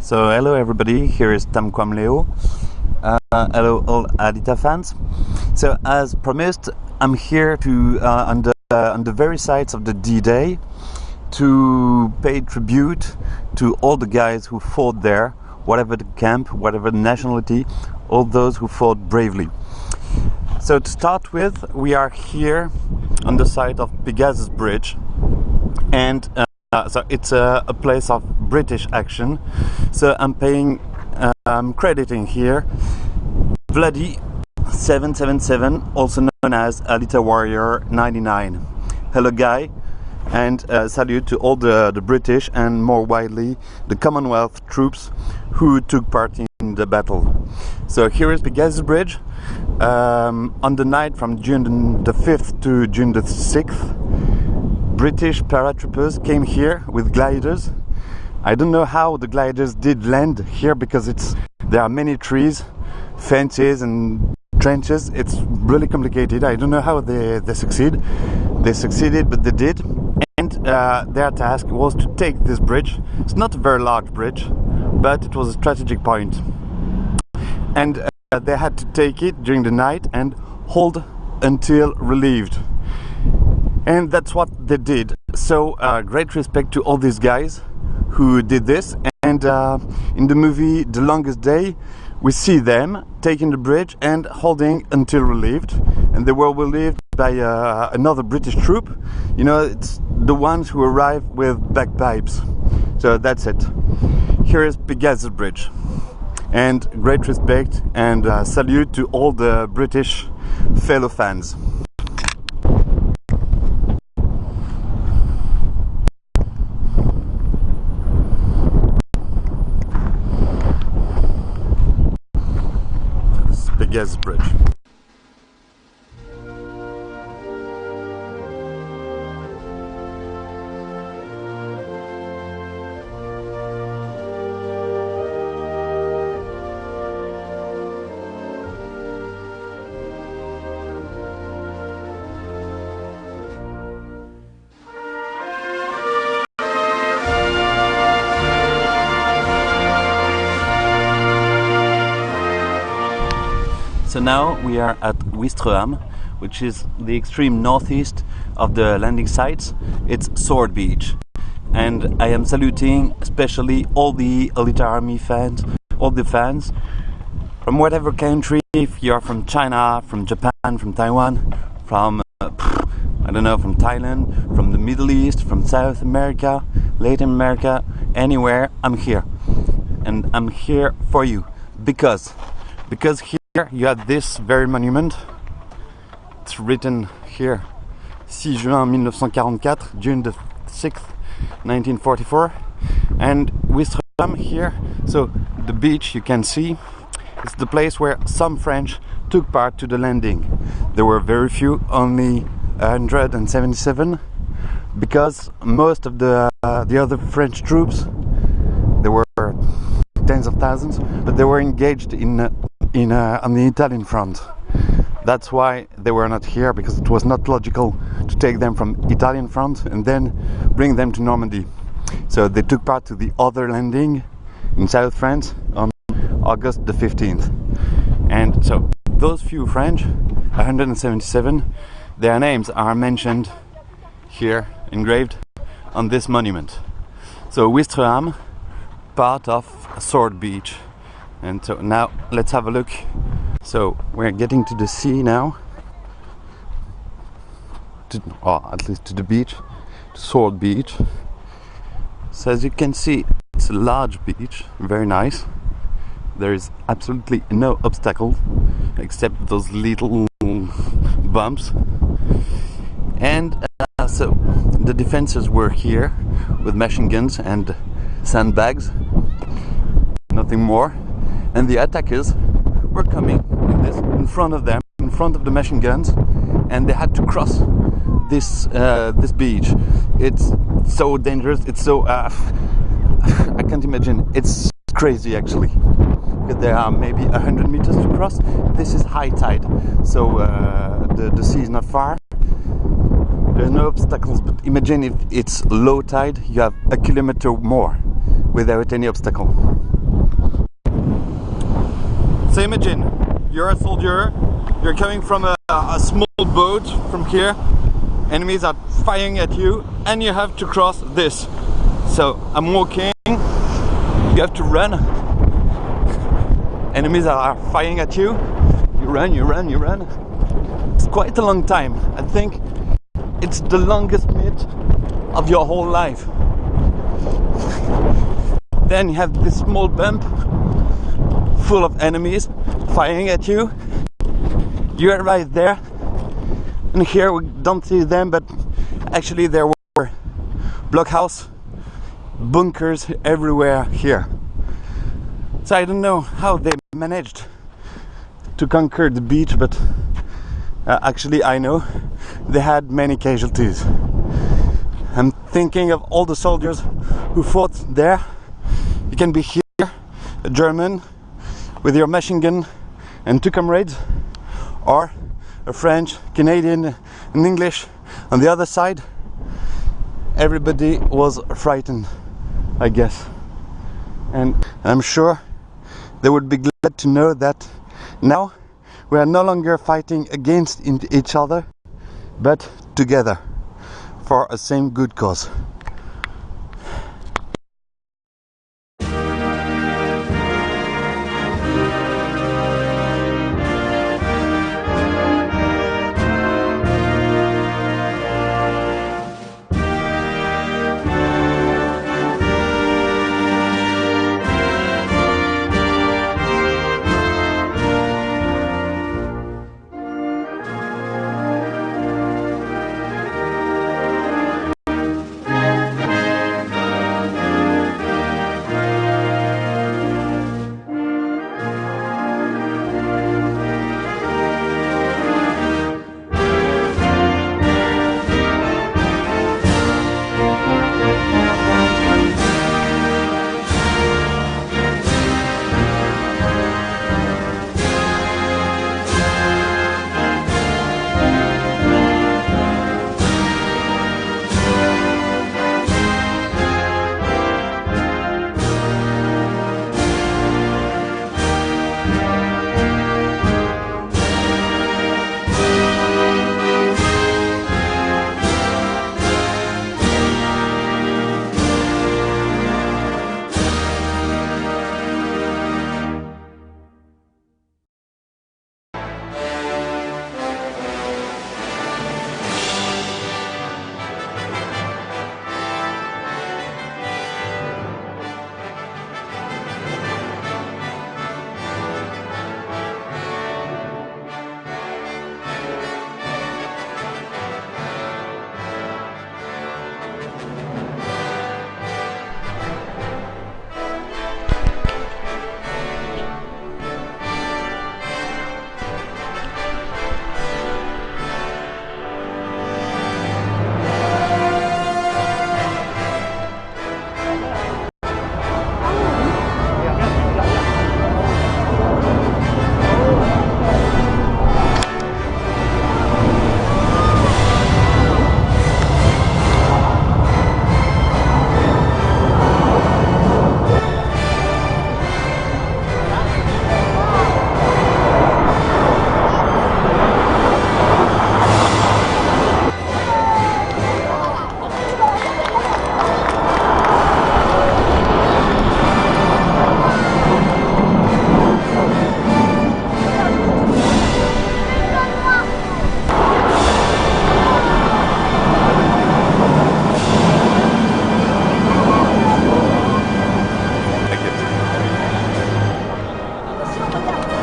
So hello everybody, here is Tam Kwam Leo. Hello all Alita fans. So as promised, I'm here to on the very sides of the D-Day to pay tribute to all the guys who fought there, whatever the camp, whatever the nationality, all those who fought bravely. So to start with, we are here on the site of Pegasus Bridge, and so it's a place of British action. So I'm crediting here Bloody 777, also known as Alita Warrior 99. Hello guy, and salute to all the British and more widely the Commonwealth troops who took part in the battle. So here is Pegasus Bridge. On the night from June the 5th to June the 6th, British paratroopers came here with gliders. I don't know how the gliders did land here because there are many trees, fences and trenches. It's really complicated. I don't know how they succeed. They succeeded, but they did. And their task was to take this bridge. It's not a very large bridge, but it was a strategic point. And they had to take it during the night and hold until relieved. And that's what they did. So great respect to all these guys who did this. And in the movie The Longest Day, we see them taking the bridge and holding until relieved. And they were relieved by another British troop. You know, it's the ones who arrive with bagpipes. So that's it. Here is Pegasus Bridge. And great respect and salute to all the British fellow fans. Pegasus Bridge. So now we are at Ouistreham, which is the extreme northeast of the landing sites. It's Sword Beach, and I am saluting especially all the Alita Army fans, all the fans from whatever country. If you are from China, from Japan, from Taiwan, from I don't know, from Thailand, from the Middle East, from South America, Latin America, anywhere, I'm here, and I'm here for you because here you have this very monument. It's written here 6 juin 1944, June the 6th, 1944. And Ouistreham here, so the beach you can see, it's the place where some French took part to the landing. There were very few, only 177, because most of the other French troops, there were tens of thousands, but they were engaged on the Italian front. That's why they were not here, because it was not logical to take them from Italian front and then bring them to Normandy. So they took part to the other landing in South France on August the 15th. And so those few French, 177, their names are mentioned here, engraved on this monument. So Ouistreham, part of Sword Beach. And so now let's have a look. So we're getting to the sea now, or at least to the beach, to Sword Beach. So as you can see, it's a large beach, very nice. There is absolutely no obstacle except those little bumps. And so the defenses were here with machine guns and sandbags, nothing more. And the attackers were coming in front of them, in front of the machine guns, and they had to cross this beach. It's so dangerous. It's so I can't imagine. It's crazy actually. There are maybe 100 meters to cross. This is high tide, so the sea is not far. There's no obstacles. But imagine if it's low tide. You have a kilometer more without any obstacle. So imagine, you're a soldier, you're coming from a small boat from here, enemies are firing at you, and you have to cross this. So I'm walking, you have to run, enemies are firing at you, you run, you run, you run. It's quite a long time. I think it's the longest minute of your whole life. Then you have this small bump full of enemies firing at you. You're right there, and here we don't see them, but actually there were blockhouse, bunkers everywhere here. So I don't know how they managed to conquer the beach, but actually I know they had many casualties. I'm thinking of all the soldiers who fought there. You can be here, a German with your machine gun and 2 comrades, or a French, Canadian and English on the other side. Everybody was frightened, I guess. And I'm sure they would be glad to know that now we are no longer fighting against each other, but together for a same good cause.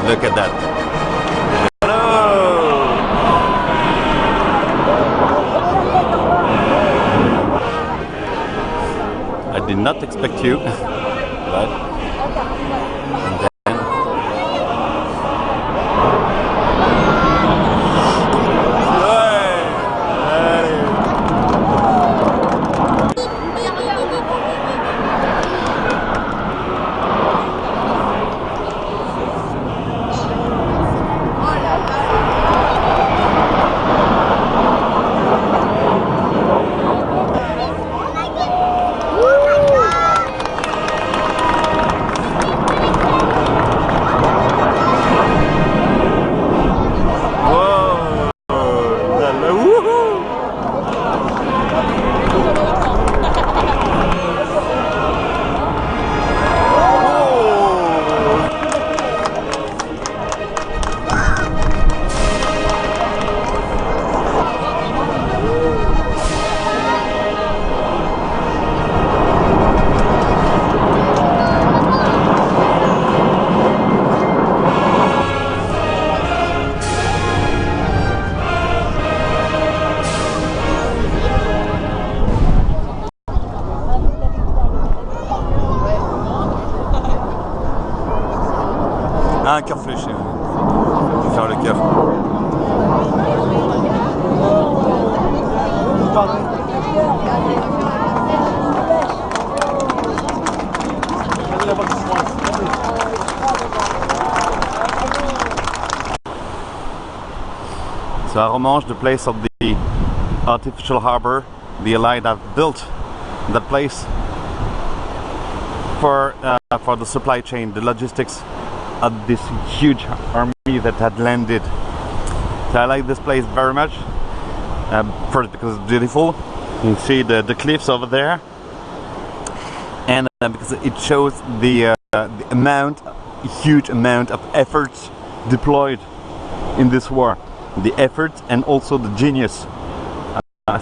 Look at that. Hello! I did not expect you, but... Ah, un cœur fléché. On va faire le cœur. So Aromanche, the place of the artificial harbor, the Allied have built that place for the supply chain, the logistics of this huge army that had landed. So I like this place very much. First because it's beautiful. You see the cliffs over there, and because it shows the huge amount of efforts deployed in this war, the effort and also the genius.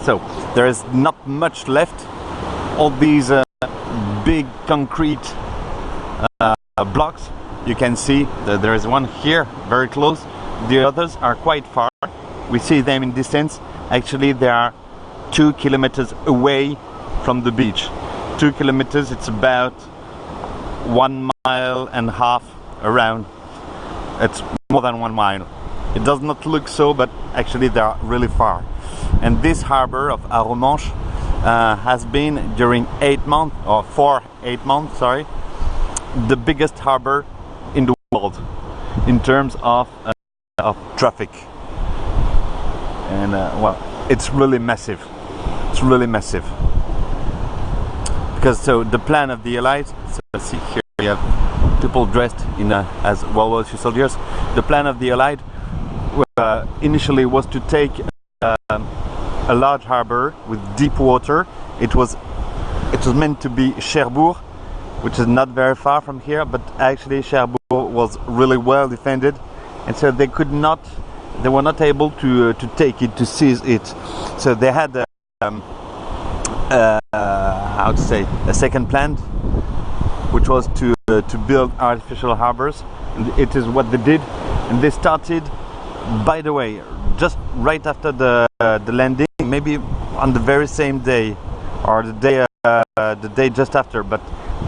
So there is not much left. All these big concrete blocks, you can see that there is one here very close. The others are quite far. We see them in distance. Actually, they are 2 kilometers away from the beach. 2 kilometers, it's about 1.5 miles around. It's more than 1 mile. It does not look so, but actually they are really far. And this harbor of Aromanche has been during 8 months, or for 8 months, sorry, the biggest harbor in the world in terms of traffic. And well, it's really massive. It's really massive. Because so the plan of the Allies, so let's see here we have people dressed in as World War II soldiers. The plan of the Allied initially was to take a large harbor with deep water. It was meant to be Cherbourg, which is not very far from here, but actually Cherbourg was really well defended, and so they were not able to take it, to seize it. So they had how to say, a second plan, which was to build artificial harbors. And it is what they did, and they started, by the way, just right after the landing, maybe on the very same day or the day just after, but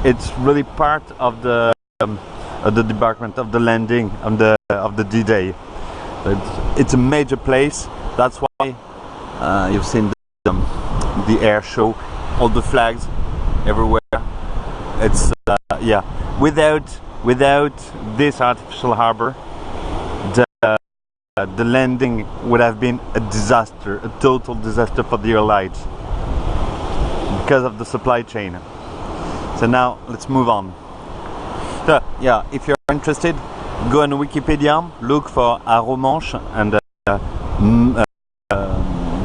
it's really part of the debarkment, of the landing of the D-Day. It's a major place. That's why you've seen the air show, all the flags everywhere. It's yeah. Without this artificial harbor, the landing would have been a disaster, a total disaster for the Allies because of the supply chain. So now let's move on. So yeah, if you're interested, go on Wikipedia, look for Aromanche and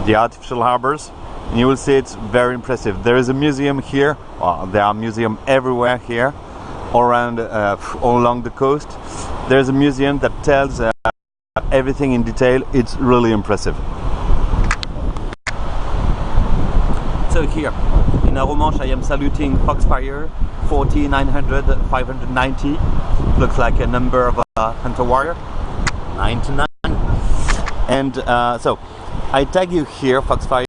the artificial harbors, and you will see it's very impressive. There is a museum here. Well, there are museums everywhere here, all around, all along the coast. There is a museum that tells everything in detail. It's really impressive. So here in Aromanche, I am saluting Foxfire 4900 590. Looks like a number of a hunter warrior, 99. And so I tag you here, Foxfire,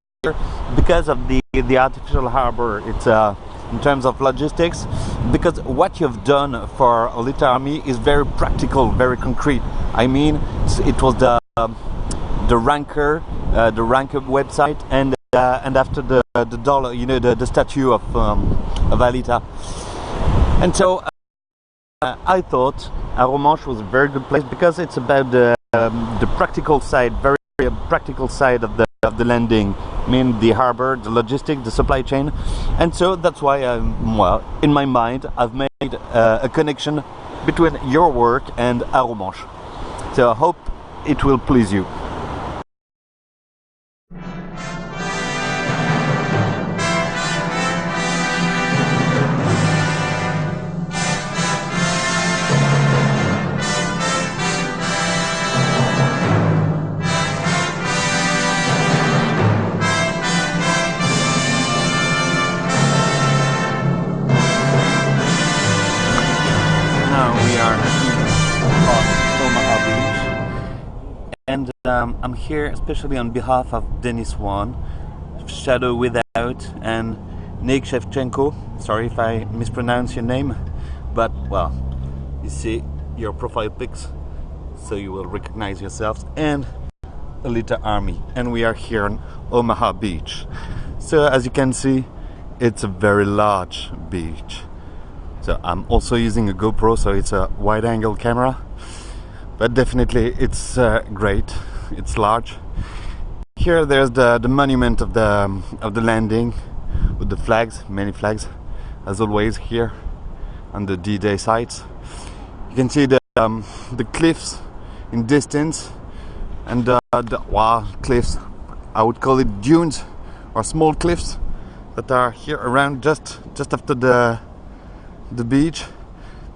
because of the artificial harbor. It's in terms of logistics, because what you've done for Alita Army is very practical, very concrete. I mean, it was the Ranker website, and after the dollar, you know, the statue of Alita. And so I thought Aromanche was a very good place because it's about the practical side, very practical side of the landing. I mean, the harbor, the logistics, the supply chain, and so that's why well, in my mind, I've made a connection between your work and Aromanche. So I hope it will please you. And I'm here especially on behalf of Denis Wan, Shadow Without, and Nick Shevchenko. Sorry if I mispronounce your name, but well, you see, your profile pics so you will recognize yourselves, and Alita Army. And we are here on Omaha Beach. So as you can see, it's a very large beach. So I'm also using a GoPro, so it's a wide angle camera, but definitely it's great. It's large. Here there's the monument of the landing with the flags, many flags, as always here on the D-Day sites. You can see the cliffs in distance, and the cliffs, I would call it dunes or small cliffs that are here around just after the beach.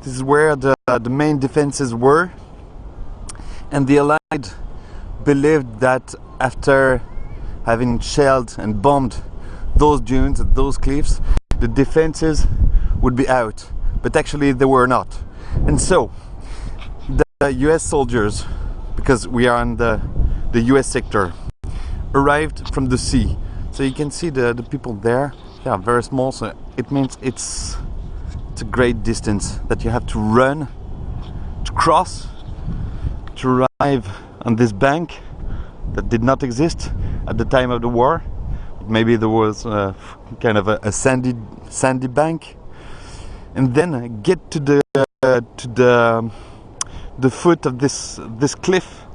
This is where the main defenses were, and the Allied believed that after having shelled and bombed those dunes and those cliffs, the defenses would be out, but actually they were not. And so the US soldiers, because we are in the US sector, arrived from the sea. So you can see the people there. They are very small, so it means it's a great distance that you have to run, to cross, to arrive on this bank that did not exist at the time of the war. Maybe there was kind of a sandy bank, and then get to the foot of this cliff,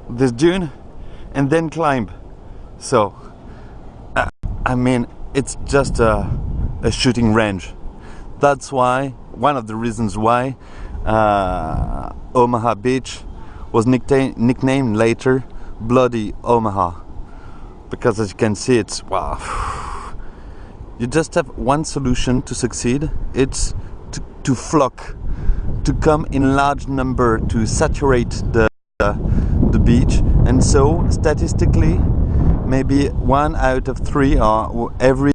this dune, and then climb. So I mean, it's just a shooting range. That's why, one of the reasons why Omaha Beach was nicknamed later Bloody Omaha, because as you can see, it's wow. You just have one solution to succeed. It's to flock, to come in large number, to saturate the beach. And so statistically, maybe 1 out of 3 or every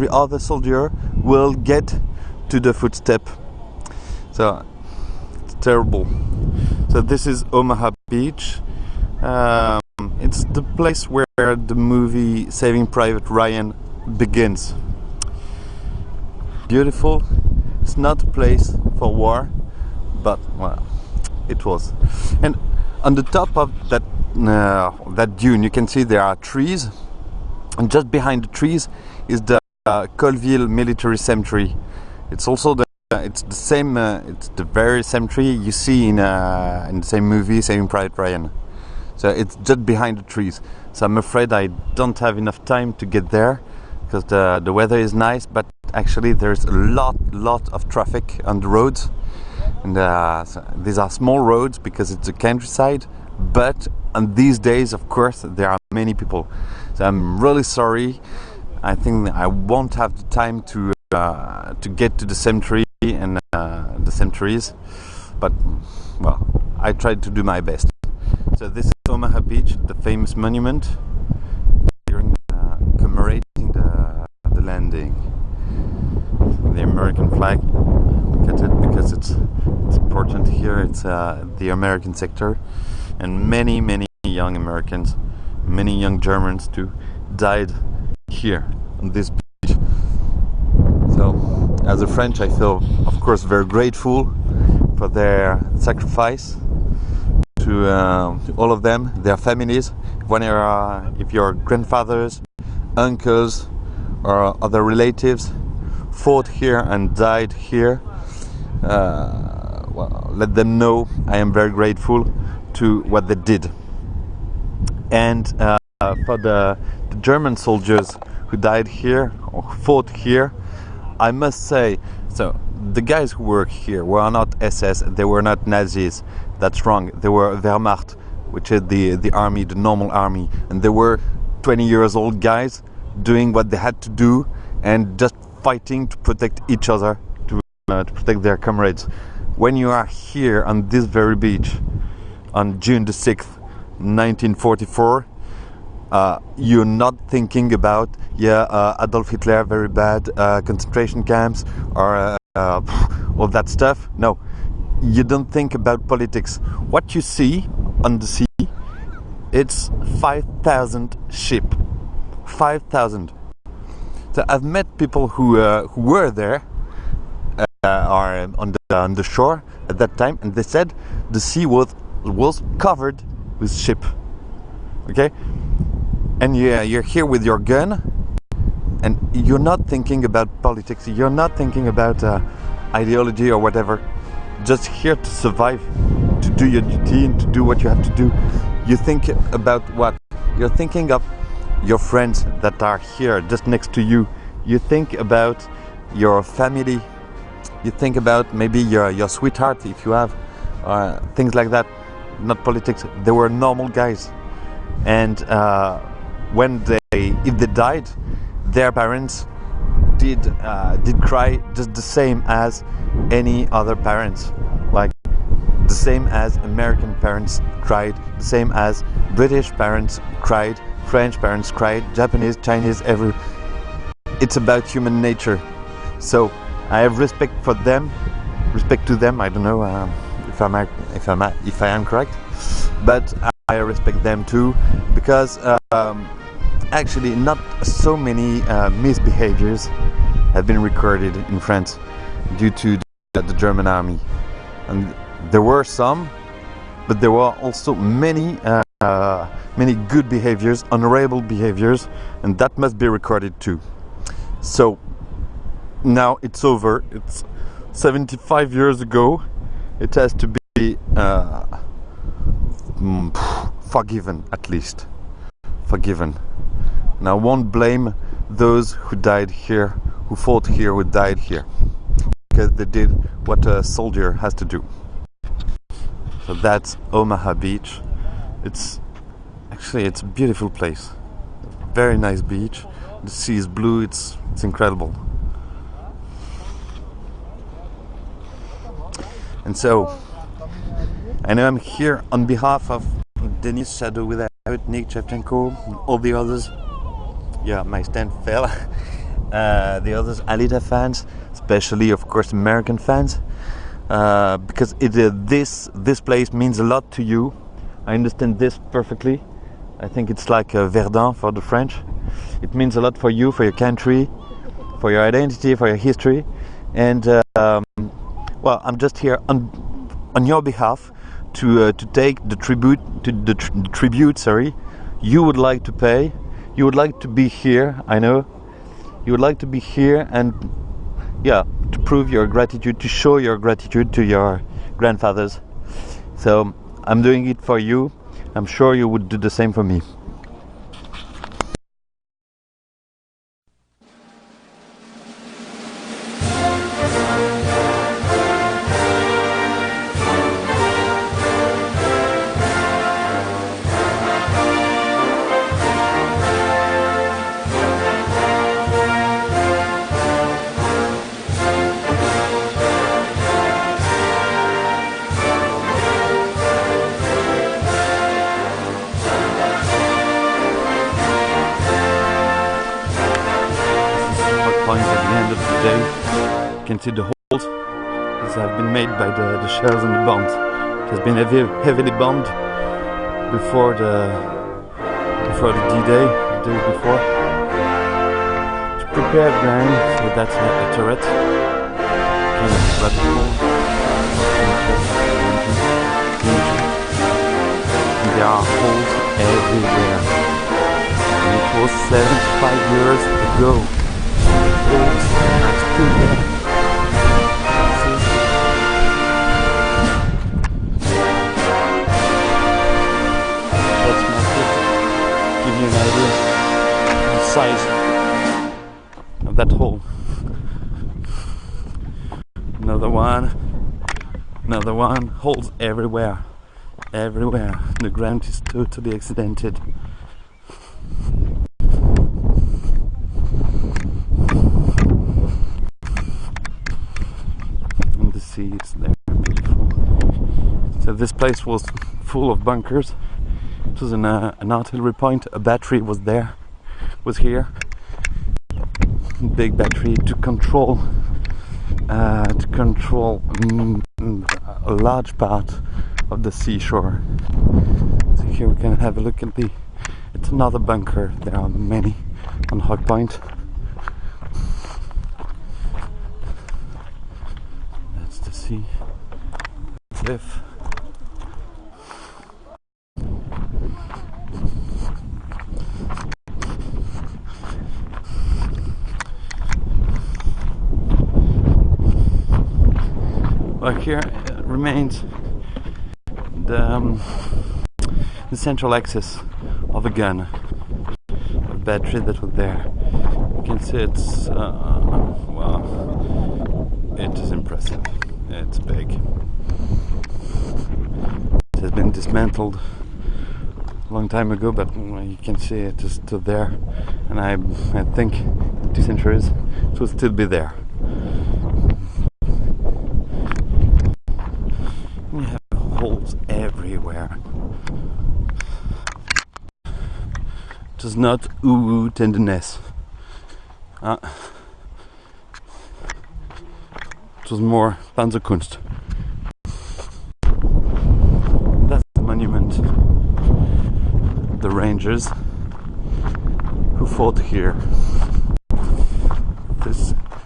other soldier will get to the footstep. So it's terrible. So this is Omaha Beach. It's the place where the movie Saving Private Ryan begins. Beautiful. It's not a place for war, but well, it was. And on the top of that dune, you can see there are trees, and just behind the trees is the Colville military cemetery. It's also it's the very cemetery you see in the same movie, Saving Private Ryan. So it's just behind the trees. So I'm afraid I don't have enough time to get there, because the weather is nice, but actually there's a lot of traffic on the roads, and so these are small roads because it's a countryside. But on these days, of course, there are many people. So I'm really sorry. I think I won't have the time to get to the cemetery and the cemeteries, but well, I tried to do my best. So this is Omaha Beach, the famous monument during commemorating the landing. The American flag. Look at it, because it's important here. It's the American sector, and many young Americans, many young Germans too, died here on this beach. So as a French, I feel of course very grateful for their sacrifice to all of them, their families. If your grandfathers, uncles or other relatives fought here and died here, well, let them know I am very grateful to what they did. And for the German soldiers who died here or fought here, I must say, so the guys who work here were not SS, they were not Nazis. That's wrong. They were Wehrmacht, which is the army, the normal army, and they were 20-year-old guys doing what they had to do and just fighting to protect each other, to protect their comrades. When you are here on this very beach on June the 6th, 1944, you're not thinking about Adolf Hitler, very bad, concentration camps, or all that stuff. No, you don't think about politics. What you see on the sea, it's 5,000 ship. 5,000. So I've met people who were there, or on the shore, at that time, and they said the sea was covered with ship. Okay, and you're here with your gun, and you're not thinking about politics. You're not thinking about ideology or whatever. Just here to survive, to do your duty and to do what you have to do. You think about what? You're thinking of your friends that are here just next to you. You think about your family. You think about maybe your sweetheart if you have, things like that. Not politics. They were normal guys, and if they died, their parents did cry just the same as any other parents, like the same as American parents cried, the same as British parents cried, French parents cried, Japanese, Chinese, it's about human nature. So I have respect for them, respect to them. I don't know if I am correct, but I respect them too, because actually not so many misbehaviors have been recorded in France due to the German army, and there were some, but there were also many good behaviors, honorable behaviors, and that must be recorded too. So now it's over. It's 75 years ago. It has to be forgiven, at least. Forgiven. And I won't blame those who died here, who fought here, who died here, because they did what a soldier has to do. So that's Omaha Beach. It's a beautiful place. Very nice beach. The sea is blue. It's incredible. And so I know I'm here on behalf of Denis Shadow Without, Nick Shevchenko, and all the others. Yeah, my stand fell. The others, Alita fans, especially of course American fans, because this place means a lot to you. I understand this perfectly. I think it's like Verdun for the French. It means a lot for you, for your country, for your identity, for your history, and well, I'm just here on your behalf to take the tribute you would like to pay. You would like to be here, I know. You would like to be here and, yeah, to prove your gratitude, to show your gratitude to your grandfathers. So I'm doing it for you. I'm sure you would do the same for me. You can see the holes. These have been made by the shells and the bombs. It has been heavily bombed before the D-Day, the day before. To prepare ground, so that's a turret. Kind of radical. And there are holes everywhere. And it was 75 years ago. Holes are still there. An idea of the size of that hole. Another one, holes everywhere. The ground is totally accidented. And the sea is there, beautiful. So this place was full of bunkers. It was an artillery point. A battery was here. Big battery to control a large part of the seashore. So here we can have a look at it's another bunker. There are many on Hog Point. That's the sea. cliff. Well, here remains the central axis of a gun, a battery that was there. You can see it's well, it is impressive. It's big. It has been dismantled a long time ago, but you can see it is still there, and I think in 2 centuries it will still be there. You have holes everywhere. It is not ooh tenderness. It was more Panzerkunst. That's the monument. The Rangers who fought here.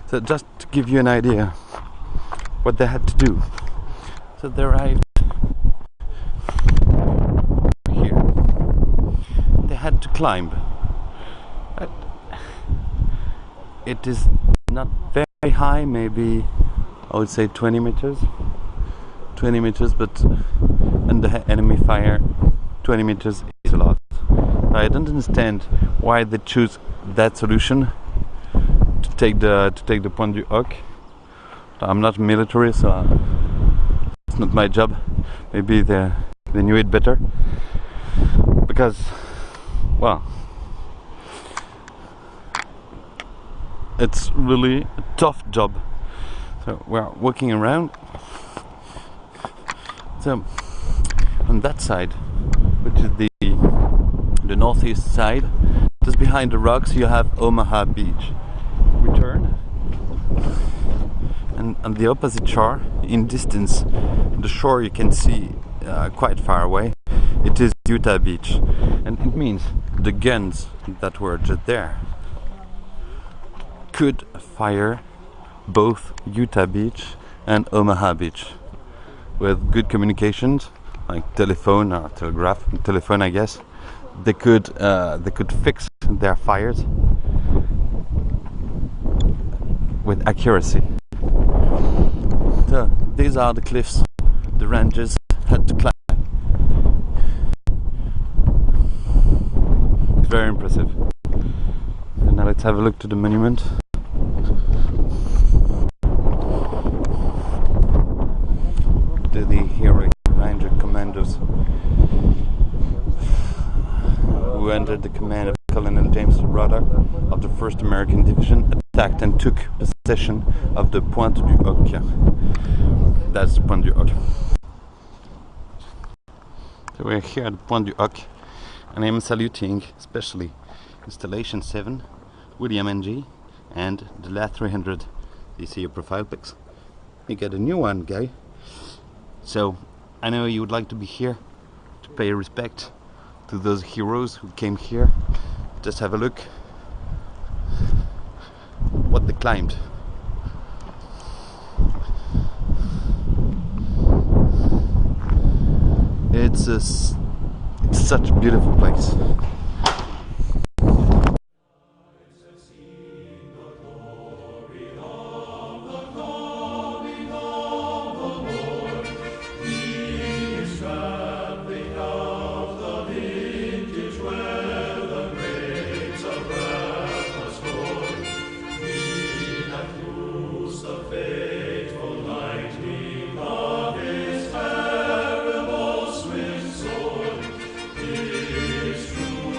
So just to give you an idea what they had to do. So they arrived here. They had to climb. But it is not very high, maybe I would say 20 meters. 20 meters, but under enemy fire, 20 meters is a lot. I don't understand why they choose that solution to take the Point du Hoc. I'm not military, so it's not my job. Maybe they knew it better, because, well, it's really a tough job. So we're walking around. So on that side, which is the northeast side, just behind the rocks, you have Omaha Beach. We turn, and on the opposite shore, in distance, the shore you can see quite far away, it is Utah Beach, and it means the guns that were just there could fire both Utah Beach and Omaha Beach with good communications, like telephone or telegraph. Telephone, I guess. They could fix their fires with accuracy. So these are the cliffs the Rangers had to climb. Very impressive. So now let's have a look to the monument. To the heroic Ranger commandos who under the command of Colonel James Rudder of the 1st American Division attacked and took possession of the Point du Hoc. That's the Point du Hoc. So we're here at the Point du Hoc, and I'm saluting especially Installation 7, William NG, and the LA 300. You see your profile pics. You got a new one, guy. So I know you would like to be here to pay respect to those heroes who came here. Just have a look what they climbed. It's such a beautiful place. True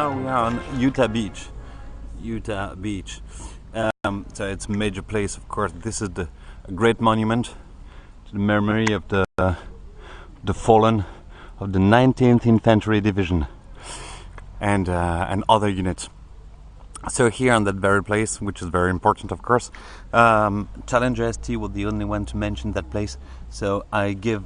now we are on Utah Beach. Utah Beach. So it's a major place, of course. This is a great monument to the memory of the fallen of the 19th Infantry Division and other units. So here on that very place, which is very important, of course, Challenger ST was the only one to mention that place. So I give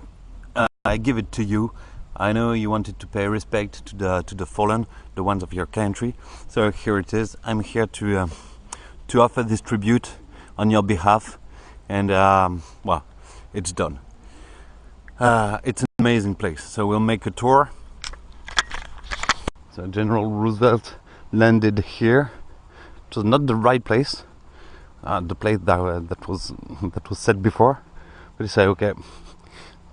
it to you. I know you wanted to pay respect to the fallen, the ones of your country. So here it is. I'm here to offer this tribute on your behalf, and well, it's done. It's an amazing place. So we'll make a tour. So General Roosevelt landed here. It was not the right place, the place that was said before, but he said, okay,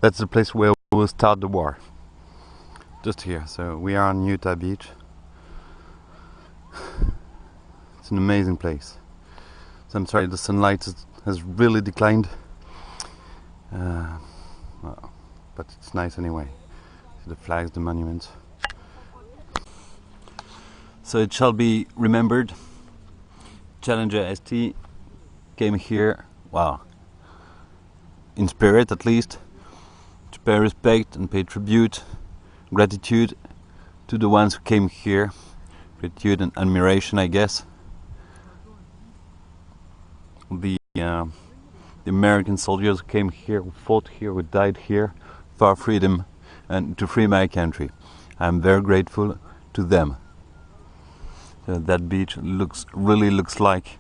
that's the place where we'll start the war. Just here. So we are on Utah Beach. It's an amazing place. So I'm sorry, the sunlight has really declined, well, but it's nice anyway. See the flags, the monuments. So it shall be remembered, Challenger ST came here, wow, in spirit at least, to pay respect and pay tribute, gratitude to the ones who came here, gratitude and admiration, I guess. The American soldiers who came here, who fought here, who died here for our freedom and to free my country. I'm very grateful to them. That beach really looks like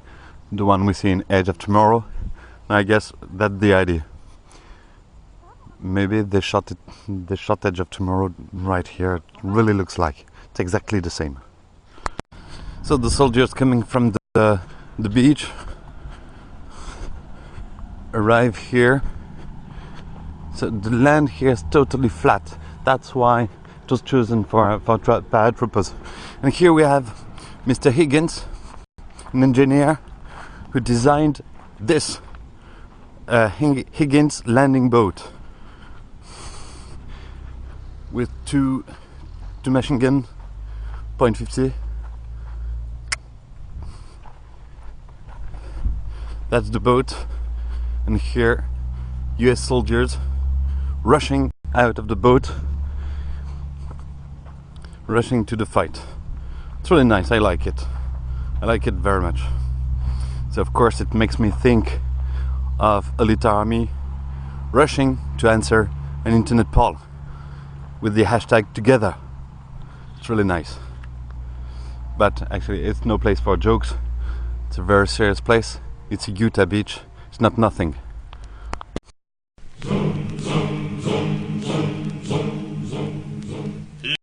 the one we see in Edge of Tomorrow. I guess that's the idea. Maybe they shot Edge of Tomorrow right here. It really looks like it's exactly the same. So the soldiers coming from the beach arrive here. So the land here is totally flat. That's why it was chosen for paratroopers. And here we have Mr. Higgins, an engineer who designed this Higgins landing boat with two machine gun .50. That's the boat, and here US soldiers rushing out of the boat, rushing to the fight. It's really nice. I like it. I like it very much. So of course it makes me think of Alita Army rushing to answer an internet poll with the hashtag together. It's really nice. But actually it's no place for jokes. It's a very serious place. It's a Utah Beach. It's not nothing.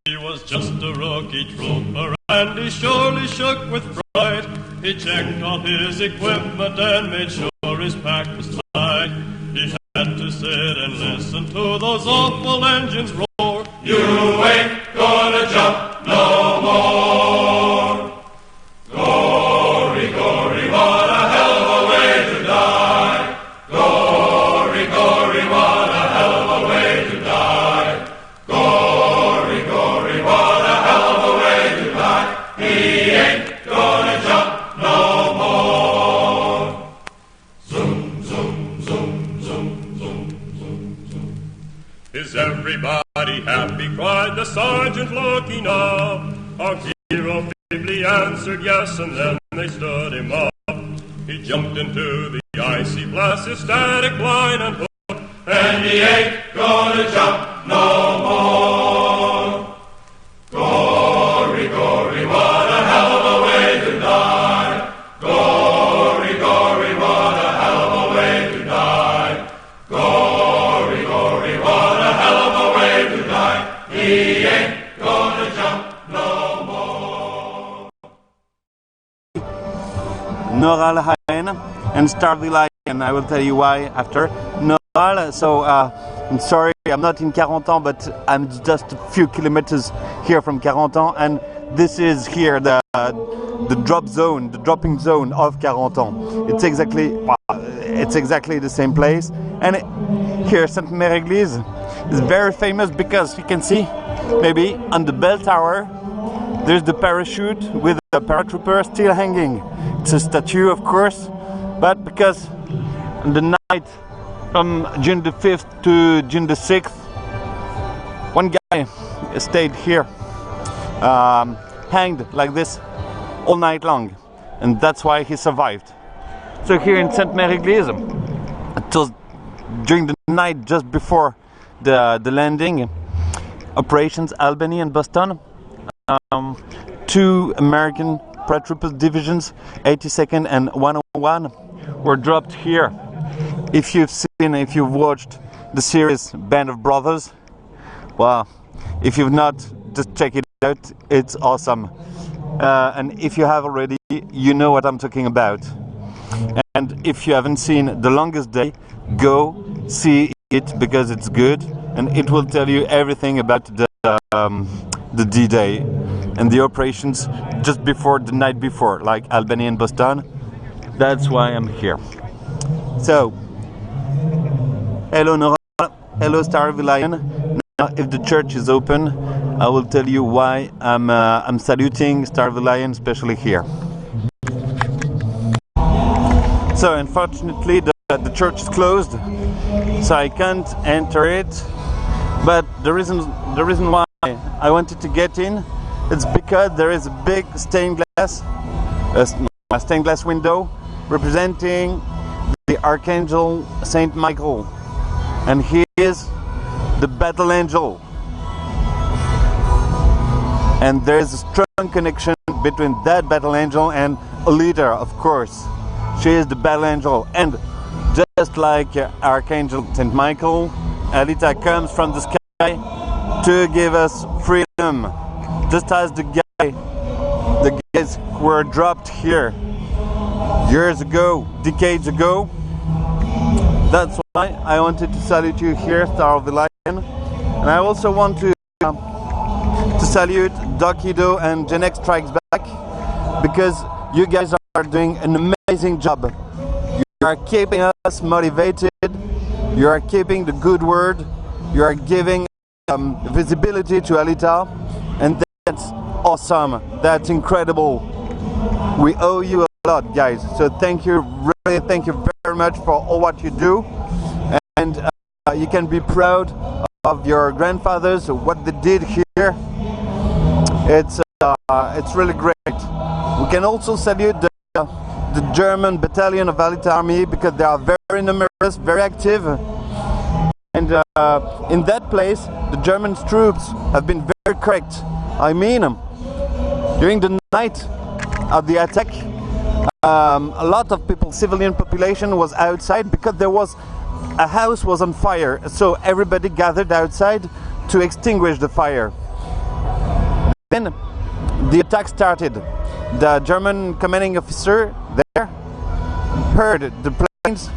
He was just a rookie trooper, and he surely shook with pride. He checked all his equipment and made sure his pack was tight. He had to sit and listen to those awful engines roar. You ain't gonna jump no more. Gory, gory, what a hell of a way to die. Gory, gory, what a hell of a way to die. Gory, gory, what a hell of a way to die. He ain't gonna jump no more. Zoom, zoom, zoom, zoom, zoom, zoom, zoom. Is everybody happy? Cried the sergeant looking up. Our hero feebly answered yes, and then they stood him up. He jumped into the icy blasted static line and hook, and he ain't gonna jump no more. Gory, gory, what a hell of a way to die. Gory, gory, what a hell of a way to die. Gory, gory, what a hell of a way to die. He ain't gonna jump no more. Noral Haen and Starvey Lion. I will tell you why after. Noral, so I'm sorry, I'm not in Carentan, but I'm just a few kilometers here from Carentan, and this is here the drop zone, the dropping zone of Carentan. It's exactly the same place. And here Sainte-Mère-Église is very famous because you can see maybe on the bell tower There's the parachute with the paratrooper still hanging. It's a statue, of course, but because on the night from June the 5th to June the 6th, one guy stayed here, hanged like this all night long, and that's why he survived. So here in Sainte-Mère-Église, it was during the night just before the landing, operations Albany and Boston, two American paratrooper divisions, 82nd and 101, were dropped here. If you've watched the series Band of Brothers, well, if you've not, just check it out, it's awesome. And if you have already, you know what I'm talking about. And if you haven't seen The Longest Day, go see it because it's good, and it will tell you everything about the D-Day and the operations just before, the night before, like Albany and Boston. That's why I'm here. So, hello Nora, hello Starvey Lion. Now, if the church is open, I will tell you why I'm saluting Starvey Lion, especially here. So, unfortunately, the church is closed, so I can't enter it. But the reason why I wanted to get in, it's because there is a big stained glass window representing the Archangel Saint Michael, and he is the battle angel. And there is a strong connection between that battle angel and Alita, of course. She is the battle angel, and just like Archangel Saint Michael, Alita comes from the sky to give us freedom, just as the guys who were dropped here years ago, decades ago. That's why I wanted to salute you here, Star of the Lion, and I also want to salute Doc Ido and Gen X Strikes Back, because you guys are doing an amazing job. You are keeping us motivated, you are keeping the good word, you are giving visibility to Alita, and that's awesome, that's incredible. We owe you a lot, guys, so thank you, really thank you very much for all what you do, and you can be proud of your grandfathers, what they did here. It's really great. We can also salute the German battalion of Alita Army, because they are very numerous, very active, and in that place the German troops have been very correct. I mean, during the night of the attack, a lot of people, civilian population, was outside because there was a house was on fire, so everybody gathered outside to extinguish the fire. Then the attack started. The German commanding officer there heard the planes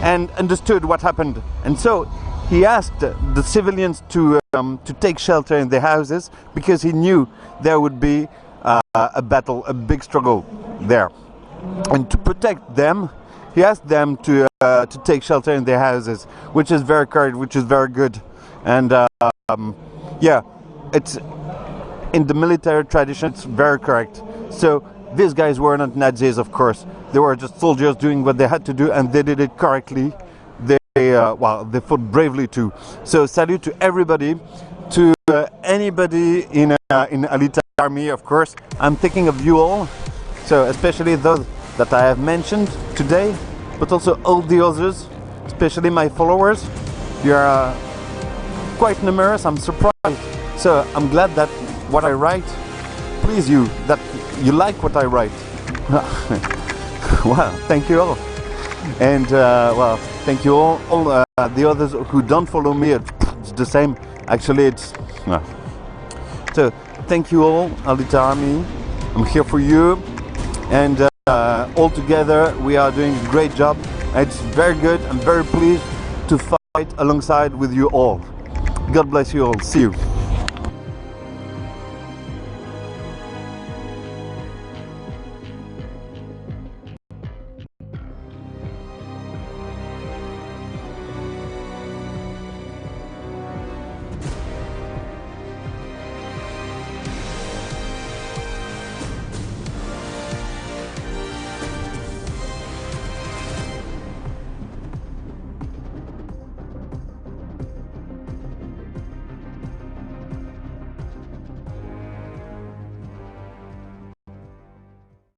and understood what happened, and so he asked the civilians to take shelter in their houses, because he knew there would be a battle, a big struggle there, and to protect them, he asked them to take shelter in their houses, which is very correct, which is very good, and yeah, it's in the military tradition, it's very correct. So these guys were not Nazis, of course. They were just soldiers doing what they had to do, and they did it correctly. Well, they fought bravely too. So salute to everybody, to anybody in Alita Army, of course. I'm thinking of you all, so especially those that I have mentioned today, but also all the others, especially my followers. You are quite numerous, I'm surprised. So I'm glad that what I write please you, that you like what I write. Wow, thank you all. And well, thank you all the others who don't follow me. It's the same. Actually, it's so thank you all, Alita Army. I'm here for you, and all together we are doing a great job. It's very good. I'm very pleased to fight alongside with you all. God bless you all. See you.